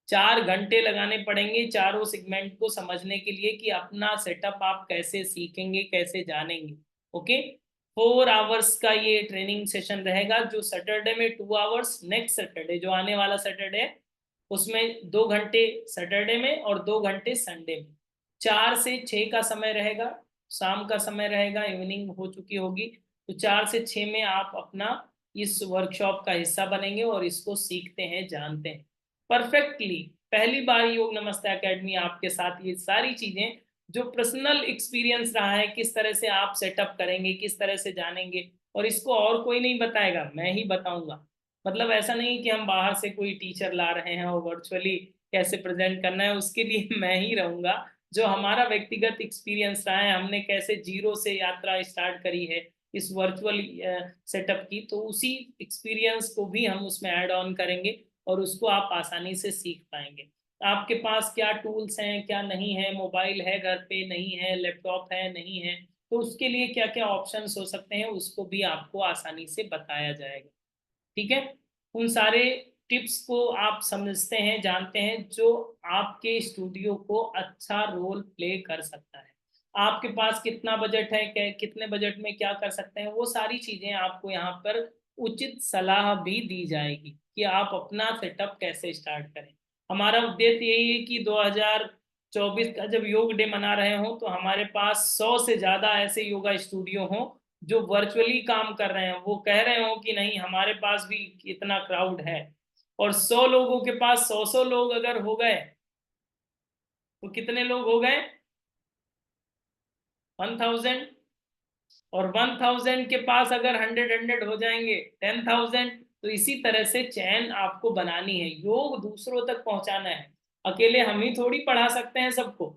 [SPEAKER 1] 4 घंटे लगाने पड़ेंगे चारों सेगमेंट को समझने के लिए कि अपना सेटअप आप कैसे सीखेंगे, कैसे जानेंगे। ओके? 4 आवर्स का ये ट्रेनिंग सेशन रहेगा, जो सैटरडे में 2 आवर्स, नेक्स्ट सैटरडे जो आने वाला सैटरडे है, उसमें 2 घंटे सैटरडे में और 2 घंटे संडे में। 4 से 6 का समय रहेगा, शाम का समय रहेगा, इवनिंग हो चुकी होगी। तो 4 से 6 में आप अपना इस वर्कशॉप का हिस्सा बनेंगे और इसको सीखते हैं, जानते हैं परफेक्टली। पहली बार योग नमस्ते एकेडमी आपके साथ ये सारी चीजें, जो पर्सनल एक्सपीरियंस रहा है, किस तरह से आप सेटअप करेंगे, किस तरह से जानेंगे, और इसको और कोई नहीं बताएगा, मैं ही बताऊंगा। मतलब ऐसा नहीं कि हम बाहर से कोई टीचर ला रहे हैं और वर्चुअली कैसे प्रेजेंट करना है, उसके लिए मैं ही रहूंगा। जो हमारा व्यक्तिगत एक्सपीरियंस रहा है, हमने कैसे जीरो से यात्रा स्टार्ट करी है इस वर्चुअल सेटअप की, तो उसी एक्सपीरियंस को भी हम उसमें ऐड ऑन करेंगे और उसको आप आसानी से सीख पाएंगे। आपके पास क्या टूल्स हैं, क्या नहीं है, मोबाइल है घर पे, नहीं है, लैपटॉप है, नहीं है, तो उसके लिए क्या क्या ऑप्शंस हो सकते हैं, उसको भी आपको आसानी से बताया जाएगा। ठीक है? उन सारे टिप्स को आप समझते हैं, जानते हैं, जो आपके स्टूडियो को अच्छा रोल प्ले कर सकता है। आपके पास कितना बजट है, कितने बजट में क्या कर सकते हैं, वो सारी चीज़ें आपको यहाँ पर उचित सलाह भी दी जाएगी कि आप अपना सेटअप कैसे स्टार्ट करें। हमारा उद्देश्य यही है कि 2024 का जब योग डे मना रहे हों, तो हमारे पास 100 से ज़्यादा ऐसे योगा स्टूडियो हों जो वर्चुअली काम कर रहे हैं, वो कह रहे हो कि नहीं, हमारे पास भी इतना क्राउड है। और 100 लोगों के पास 100 लोग अगर हो गए, तो कितने लोग हो गए? 1000। और 1000 के पास अगर 100 हो जाएंगे, 10,000। तो इसी तरह से चैन आपको बनानी है, योग दूसरों तक पहुंचाना है। अकेले हम ही थोड़ी पढ़ा सकते हैं सबको।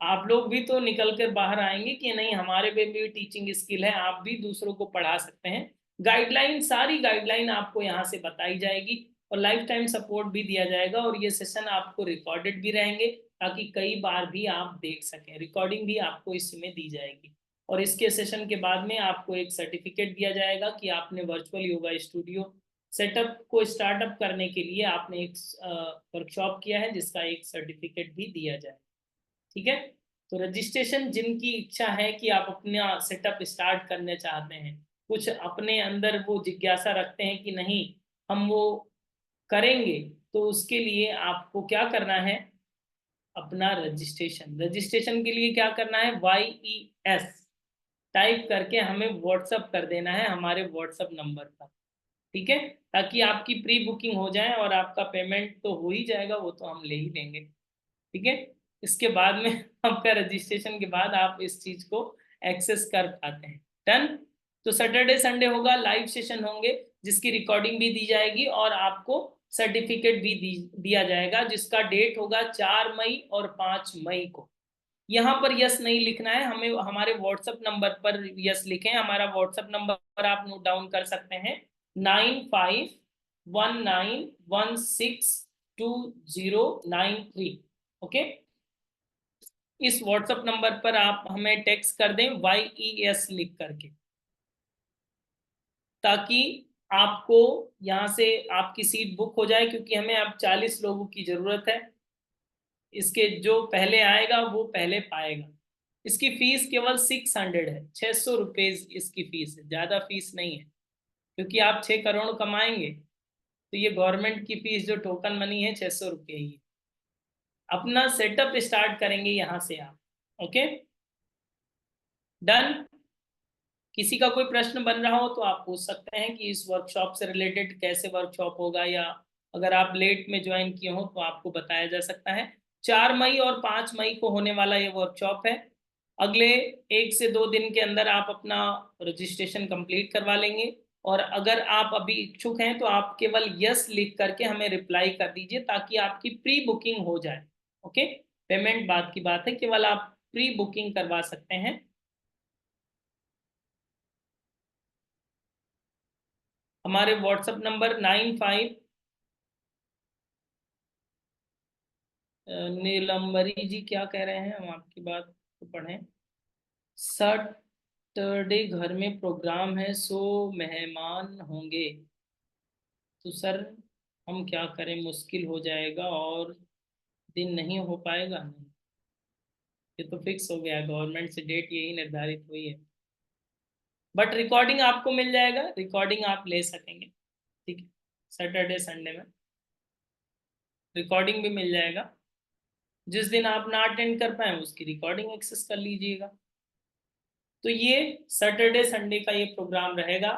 [SPEAKER 1] आप लोग भी तो निकल कर बाहर आएंगे कि नहीं, हमारे पे भी टीचिंग स्किल है, आप भी दूसरों को पढ़ा सकते हैं। गाइडलाइन, सारी गाइडलाइन आपको यहाँ से बताई जाएगी और लाइफ टाइम सपोर्ट भी दिया जाएगा, और ये सेशन आपको रिकॉर्डेड भी रहेंगे ताकि कई बार भी आप देख सकें। रिकॉर्डिंग भी आपको इसमें दी जाएगी और इसके सेशन के बाद में आपको एक सर्टिफिकेट दिया जाएगा कि आपने वर्चुअल योगा स्टूडियो सेटअप को स्टार्टअप करने के लिए आपने एक वर्कशॉप किया है, जिसका एक सर्टिफिकेट भी दिया जाए। ठीक है? तो रजिस्ट्रेशन, जिनकी इच्छा है कि आप अपना सेटअप स्टार्ट करना चाहते हैं, कुछ अपने अंदर वो जिज्ञासा रखते हैं कि नहीं हम वो करेंगे, तो उसके लिए आपको क्या करना है, अपना रजिस्ट्रेशन, रजिस्ट्रेशन के लिए क्या करना है, YES टाइप करके हमें व्हाट्सअप कर देना है हमारे व्हाट्सअप नंबर पर। ठीक है, ताकि आपकी प्री बुकिंग हो जाए और आपका पेमेंट तो हो ही जाएगा, वो तो हम ले ही लेंगे। ठीक है, इसके बाद में आपका रजिस्ट्रेशन के बाद आप इस चीज को एक्सेस कर पाते हैं। डन। तो सैटरडे संडे होगा, लाइव सेशन होंगे जिसकी रिकॉर्डिंग भी दी जाएगी और आपको सर्टिफिकेट भी दिया जाएगा, जिसका डेट होगा 4 मई और 5 मई को। यहाँ पर यस नहीं लिखना है, हमें हमारे व्हाट्सएप नंबर पर यस लिखें। हमारा व्हाट्सएप नंबर आप नोट डाउन कर सकते हैं, 9519162093। ओके, इस व्हाट्सएप नंबर पर आप हमें टेक्स्ट कर दें YES लिख करके, ताकि आपको यहाँ से आपकी सीट बुक हो जाए, क्योंकि हमें अब 40 लोगों की जरूरत है। इसके जो पहले आएगा वो पहले पाएगा। इसकी फीस केवल 600 है, 600 रुपये इसकी फीस है, ज़्यादा फीस नहीं है, क्योंकि आप 6 करोड़ कमाएंगे तो ये गवर्नमेंट की फीस जो टोकन मनी है 600 रुपये ही है। अपना सेटअप स्टार्ट करेंगे यहाँ से आप। Okay, done. किसी का कोई प्रश्न बन रहा हो तो आप पूछ सकते हैं कि इस वर्कशॉप से रिलेटेड कैसे वर्कशॉप होगा, या अगर आप लेट में ज्वाइन किए हो तो आपको बताया जा सकता है। 4 मई और 5 मई को होने वाला ये वर्कशॉप है। अगले 1 से 2 दिन के अंदर आप अपना रजिस्ट्रेशन कंप्लीट करवा लेंगे, और अगर आप अभी इच्छुक हैं तो आप केवल यस लिख करके हमें रिप्लाई कर दीजिए, ताकि आपकी प्री बुकिंग हो जाए। ओके, पेमेंट बाद की बात है, केवल आप प्री बुकिंग करवा सकते हैं। हमारे व्हाट्सएप नंबर 95, नीलम्बरी जी क्या कह रहे हैं, हम आपकी बात को पढ़ें। सैटरडे घर में प्रोग्राम है, सो मेहमान होंगे, तो सर हम क्या करें, मुश्किल हो जाएगा और दिन नहीं हो पाएगा। नहीं, ये तो फिक्स हो गया है, गवर्नमेंट से डेट यही निर्धारित हुई है। बट रिकॉर्डिंग आपको मिल जाएगा, रिकॉर्डिंग आप ले सकेंगे। ठीक है, सैटरडे संडे में रिकॉर्डिंग भी मिल जाएगा। जिस दिन आप ना अटेंड कर पाए उसकी रिकॉर्डिंग एक्सेस कर लीजिएगा। तो ये सैटरडे संडे का ये प्रोग्राम रहेगा।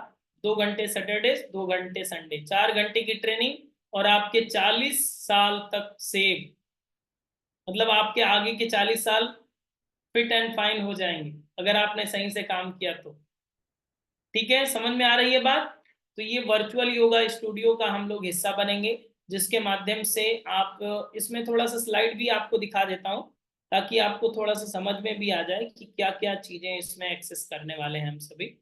[SPEAKER 1] 2 घंटे सैटरडे, 2 घंटे संडे, 4 घंटे की ट्रेनिंग, और आपके 40 साल तक सेव, मतलब आपके आगे के 40 साल फिट एंड फाइन हो जाएंगे अगर आपने सही से काम किया तो। ठीक है, समझ में आ रही है बात। तो ये वर्चुअल योगा स्टूडियो का हम लोग हिस्सा बनेंगे, जिसके माध्यम से आप, इसमें थोड़ा सा स्लाइड भी आपको दिखा देता हूँ, ताकि आपको थोड़ा सा समझ में भी आ जाए कि क्या क्या चीजें इसमें एक्सेस करने वाले हैं हम सभी।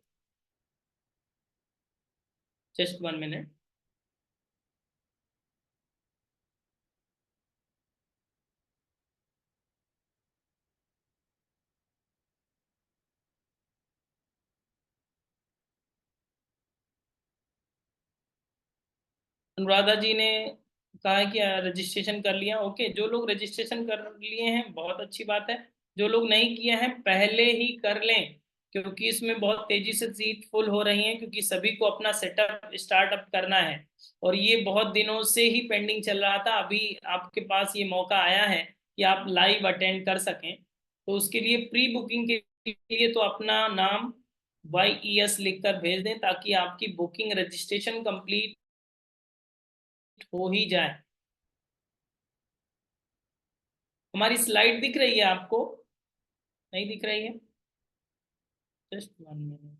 [SPEAKER 1] Just 1 minute. अनुराधा जी ने कहा है कि रजिस्ट्रेशन कर लिया। ओके, जो लोग रजिस्ट्रेशन कर लिए हैं बहुत अच्छी बात है, जो लोग नहीं किए हैं पहले ही कर लें, क्योंकि इसमें बहुत तेजी से सीट फुल हो रही हैं, क्योंकि सभी को अपना सेटअप स्टार्टअप करना है, और ये बहुत दिनों से ही पेंडिंग चल रहा था। अभी आपके पास ये मौका आया है कि आप लाइव अटेंड कर सकें। तो उसके लिए प्री बुकिंग के लिए तो अपना नाम YES लिख कर भेज दें, ताकि आपकी बुकिंग रजिस्ट्रेशन कंप्लीट हो ही जाए। हमारी स्लाइड दिख रही है आपको, नहीं दिख रही है? Just 1 minute.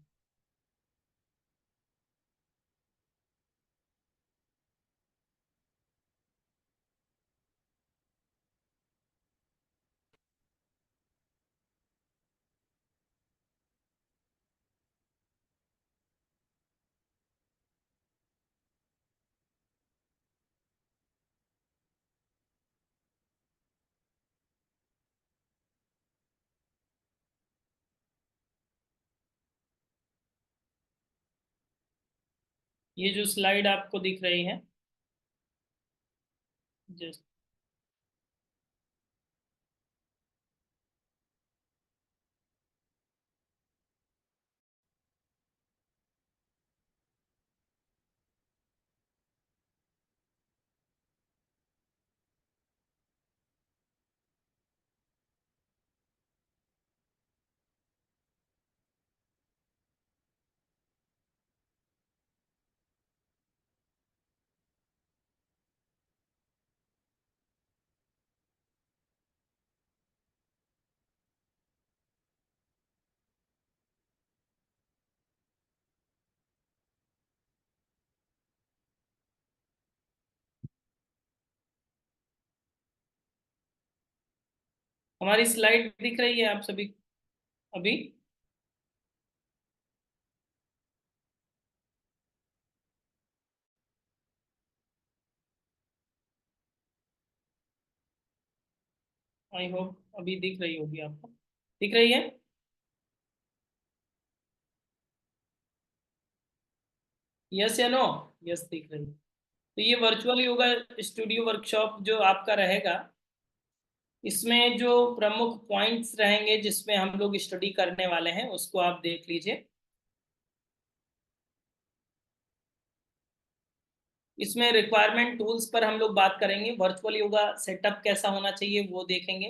[SPEAKER 1] ये जो स्लाइड आपको दिख रही है, जस्ट हमारी स्लाइड दिख रही है आप सभी अभी? आई होप अभी दिख रही होगी आपको। दिख रही है? यस या नो? यस दिख रही है। तो ये वर्चुअल योगा स्टूडियो वर्कशॉप जो आपका रहेगा, इसमें जो प्रमुख पॉइंट्स रहेंगे जिसमें हम लोग स्टडी करने वाले हैं उसको आप देख लीजिए। इसमें रिक्वायरमेंट टूल्स पर हम लोग बात करेंगे, वर्चुअल योगा सेटअप कैसा होना चाहिए वो देखेंगे।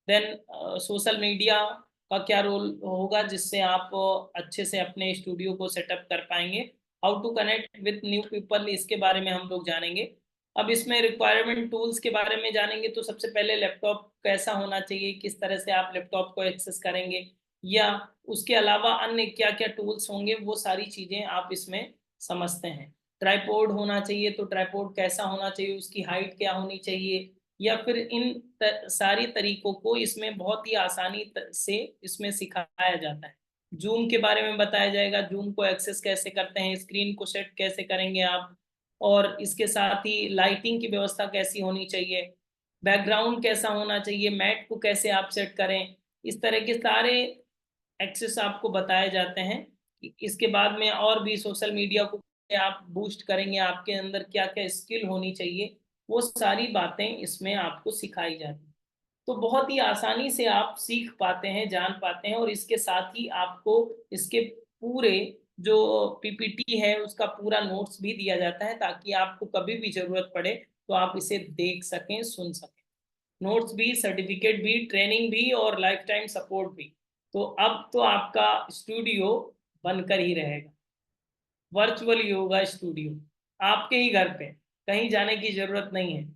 [SPEAKER 1] देन सोशल मीडिया का क्या रोल होगा जिससे आप अच्छे से अपने स्टूडियो को सेटअप कर पाएंगे। How to connect with new people, इसके बारे में हम लोग जानेंगे। अब इसमें रिक्वायरमेंट टूल्स के बारे में जानेंगे तो सबसे पहले लैपटॉप कैसा होना चाहिए, किस तरह से आप लैपटॉप को एक्सेस करेंगे, या उसके अलावा अन्य क्या क्या टूल्स होंगे, वो सारी चीज़ें आप इसमें समझते हैं। ट्राइपॉड होना चाहिए तो ट्राइपॉड कैसा होना चाहिए, उसकी हाइट क्या होनी चाहिए, या फिर इन सारी तरीकों को इसमें बहुत ही आसानी से इसमें सिखाया जाता है। जूम के बारे में बताया जाएगा, जूम को एक्सेस कैसे करते हैं, स्क्रीन को सेट कैसे करेंगे आप, और इसके साथ ही लाइटिंग की व्यवस्था कैसी होनी चाहिए, बैकग्राउंड कैसा होना चाहिए, मैट को कैसे आप सेट करें। इस तरह के सारे एक्सेस आपको बताए जाते हैं। इसके बाद में और भी सोशल मीडिया को आप बूस्ट करेंगे, आपके अंदर क्या क्या स्किल होनी चाहिए, वो सारी बातें इसमें आपको सिखाई जाती हैं। तो बहुत ही आसानी से आप सीख पाते हैं, जान पाते हैं, और इसके साथ ही आपको इसके पूरे जो पीपीटी है उसका पूरा नोट्स भी दिया जाता है, ताकि आपको कभी भी जरूरत पड़े तो आप इसे देख सकें, सुन सकें। नोट्स भी, सर्टिफिकेट भी, ट्रेनिंग भी, और लाइफ टाइम सपोर्ट भी। तो अब तो आपका स्टूडियो बनकर ही रहेगा, वर्चुअल योगा स्टूडियो आपके ही घर पे, कहीं जाने की जरूरत नहीं है।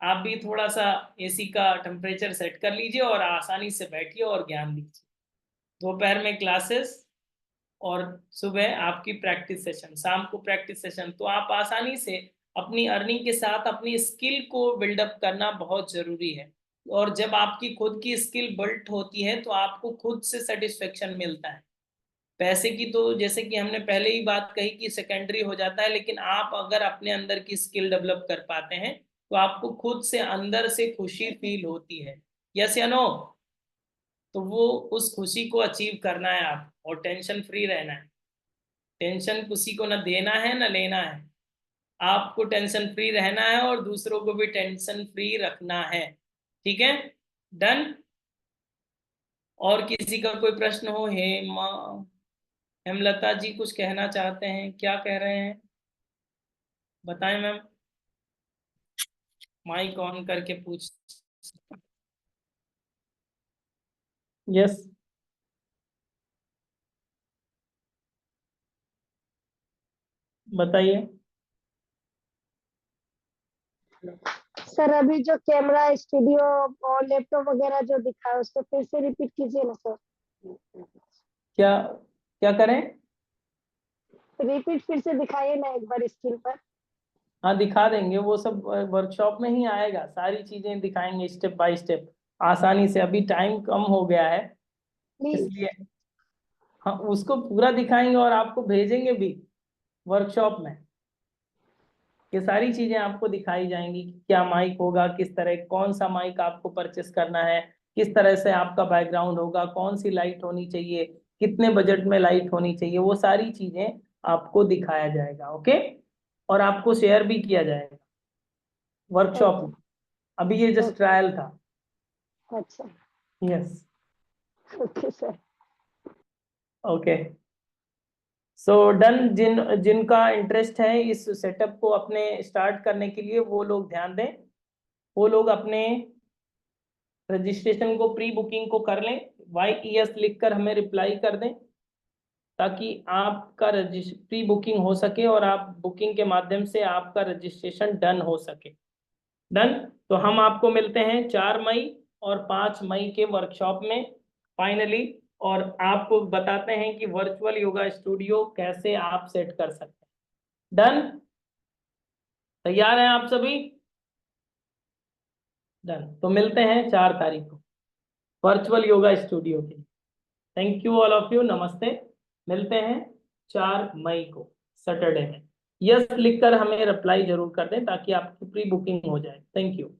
[SPEAKER 1] आप भी थोड़ा सा एसी का टेम्परेचर सेट कर लीजिए और आसानी से बैठिए और ज्ञान लीजिए। दोपहर में क्लासेस, और सुबह आपकी प्रैक्टिस सेशन, शाम को प्रैक्टिस सेशन। तो आप आसानी से अपनी अर्निंग के साथ अपनी स्किल को बिल्डअप करना बहुत जरूरी है। और जब आपकी खुद की स्किल बिल्ट होती है तो आपको खुद से सेटिस्फेक्शन मिलता है। पैसे की तो जैसे कि हमने पहले ही बात कही कि सेकेंडरी हो जाता है, लेकिन आप अगर अपने अंदर की स्किल डेवलप कर पाते हैं तो आपको खुद से अंदर से खुशी फील होती है। यस या नो? तो वो उस खुशी को अचीव करना है आप, और टेंशन फ्री रहना है। टेंशन किसी को ना देना है ना लेना है। आपको टेंशन फ्री रहना है और दूसरों को भी टेंशन फ्री रखना है। ठीक है? डन? और किसी का कोई प्रश्न हो? हेमलता जी कुछ कहना चाहते हैं, क्या कह रहे हैं बताएं मैम। माइक ऑन करके पूछ। यस, बताइए।
[SPEAKER 2] सर अभी जो कैमरा स्टूडियो और लैपटॉप वगैरह जो दिखा है उसको फिर से रिपीट कीजिए ना सर।
[SPEAKER 1] क्या क्या करें?
[SPEAKER 2] रिपीट फिर से दिखाइए ना एक बार स्क्रीन पर।
[SPEAKER 1] हाँ दिखा देंगे, वो सब वर्कशॉप में ही आएगा, सारी चीजें दिखाएंगे स्टेप बाय स्टेप आसानी से। अभी टाइम कम हो गया है
[SPEAKER 2] प्लीज।
[SPEAKER 1] इसलिए हम उसको पूरा दिखाएंगे और आपको भेजेंगे भी वर्कशॉप में। ये सारी चीजें आपको दिखाई जाएंगी कि क्या माइक होगा, किस तरह, कौन सा माइक आपको परचेस करना है, किस तरह से आपका बैकग्राउंड होगा, कौन सी लाइट होनी चाहिए, कितने बजट में लाइट होनी चाहिए, वो सारी चीजें आपको दिखाया जाएगा। ओके? और आपको शेयर भी किया जाएगा वर्कशॉप
[SPEAKER 2] ओके।
[SPEAKER 1] में। अभी ये जस्ट
[SPEAKER 2] ओके।
[SPEAKER 1] ट्रायल था।
[SPEAKER 2] अच्छा।
[SPEAKER 1] Yes.
[SPEAKER 2] Okay sir.
[SPEAKER 1] Okay. So done. जिनका इंटरेस्ट है इस सेटअप को अपने स्टार्ट करने के लिए, वो लोग ध्यान दें, वो लोग अपने रजिस्ट्रेशन को, प्री बुकिंग को कर लें। YES लिखकर हमें रिप्लाई कर दें, ताकि आपका प्री बुकिंग हो सके और आप बुकिंग के माध्यम से आपका रजिस्ट्रेशन डन हो सके। डन। तो हम आपको मिलते हैं 4 मई और 5 मई के वर्कशॉप में फाइनली, और आपको बताते हैं कि वर्चुअल योगा स्टूडियो कैसे आप सेट कर सकते हैं। डन? तैयार हैं आप सभी? डन। तो मिलते हैं 4 तारीख को। वर्चुअल योगा स्टूडियो के। Thank you all of you, नमस्ते। मिलते हैं 4 मई को सैटरडे में। यस लिखकर हमें रिप्लाई जरूर कर दें ताकि आपकी प्री बुकिंग हो जाए। Thank you.